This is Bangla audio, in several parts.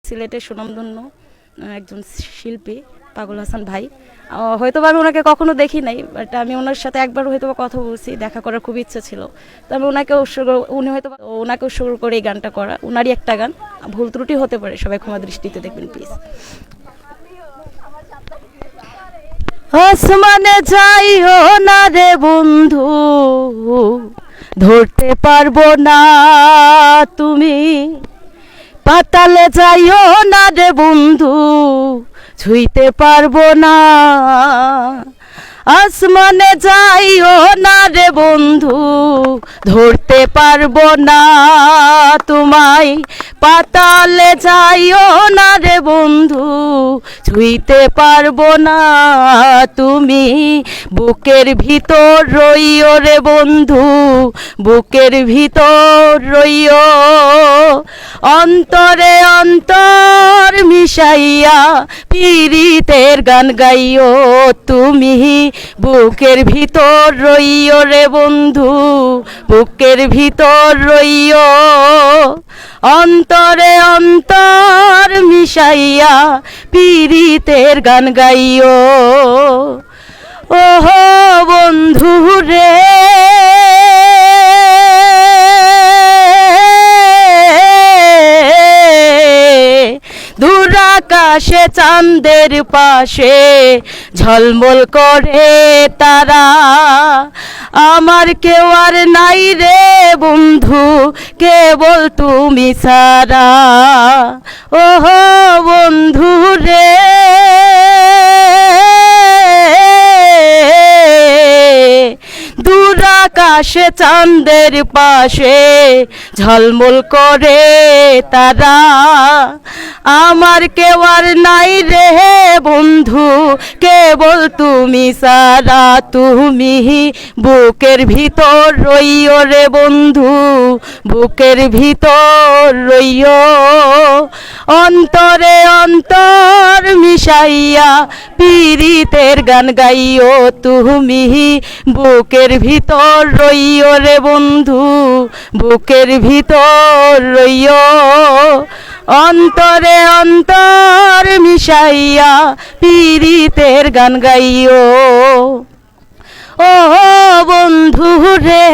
সিলেটের সুনামধন্য একজন শিল্পী পাগল হাসান ভাই। হয়তো আমি ওনাকে কখনো দেখি নাই, বাট আমি ওনার সাথে একবার হয়তো কথা বলছি, দেখা করার খুব ইচ্ছে ছিল। তো আমি ওনাকে উৎসর্গ করে এই গানটা করা, ওনারই একটা গান। ভুল ত্রুটি হতে পারে, সবাই ক্ষমা দৃষ্টিতে দেখবেন প্লিজ। আসমানে যাইও না রে বন্ধু, ধরতে পারবো না তুমি। পাতালে যাইও না রে বন্ধু, ছুঁইতে পারবো না। আসমানে যাইও না রে বন্ধু, ধরতে পারবো না তোমায়। পাতালে যাইও না রে বন্ধু, ছুঁইতে পারবো না তুমি। বুকের ভিতর রইও রে বন্ধু, বুকের ভিতর রইও। অন্তরে অন্তর মিশাইয়া পীড়িতের গান গাইও তুমি। বুকের ভিতর রইও রে বন্ধু, বুকের ভিতর রইও। অন্তরে অন্তর মিশাইয়া পীড়িতের গান গাইও। ওহো বন্ধু রে, দূর আকাশে চাঁদের পাশে ঝলমল করে তারা। আমার কেউ আর নাই রে বন্ধু, কেবল তুমি ছাড়া। ওহো বন্ধু রে, দূর আকাশে চাঁদের পাশে ঝলমল করে তারা। আমার কেউ আর নাই রে বন্ধু, কেবল তুমি ছাড়া। তুমি বুকের ভিতর রইও রে বন্ধু, বুকের ভিতর রইও। অন্তরে অন্তর মিশাইয়া পীড়িতের গান গাইও তুমি। বুকের ভিতর রইও রে বন্ধু, বুকের ভিতর রইও। অন্তরে অন্তর মিশাইয়া পীড়িতের গান গাইও। ও বন্ধু রে,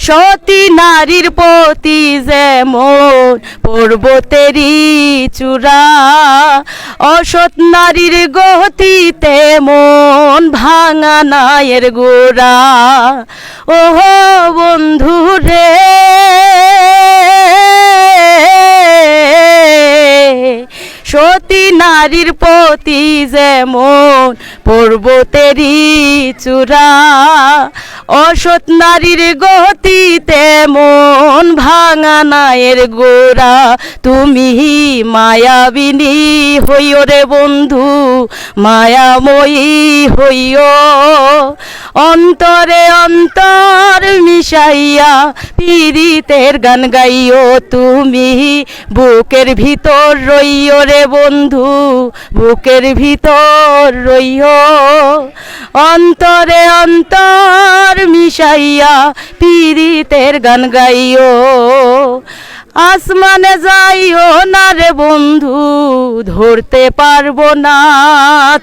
সতী নারীর প্রতি যেমন পর্বতেরই চূড়া, অসৎ নারীর গতি তেমন ভাঙা নায়ের গোড়া। ওহো বন্ধু রে, সতী নারীর প্রতি যেমন পর্বতেরই চূড়া, অসৎ নারীর গতি তেমন ভাঙা নায়ের গোড়া। তুমি মায়াবিনী হইও রে বন্ধু, মায়াময়ী হইও। অন্তরে অন্তর মিশাইয়া পীড়িতের গান গাইও তুমি। বুকের ভিতর রইও রে বন্ধু, বুকের ভিতর রইও। অন্তরে অন্তর মিশাইয়া পীড়িতের গান গাইও। আসমানে যাইও না রে বন্ধু, ধরতে পারবো না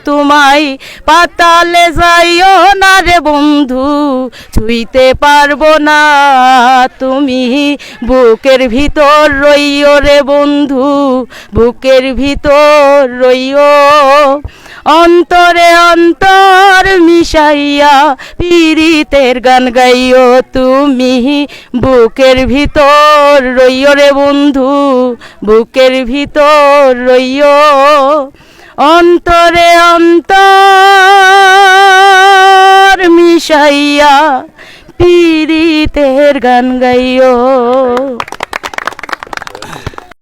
তোমায়। পাতালে যাইও না রে বন্ধু, ছুঁইতে পারবো না তুমি। বুকের ভিতর রইও রে বন্ধু, বুকের ভিতর রইও। অন্তরে অন্তর মিশাইয়া পীড়িতের গান গাইও তুমি। বুকের ভিতর রইও রে বন্ধু, বুকের ভিতর রইও। অন্তরে অন্তর মিশাইয়া পীড়িতের গান গাইও।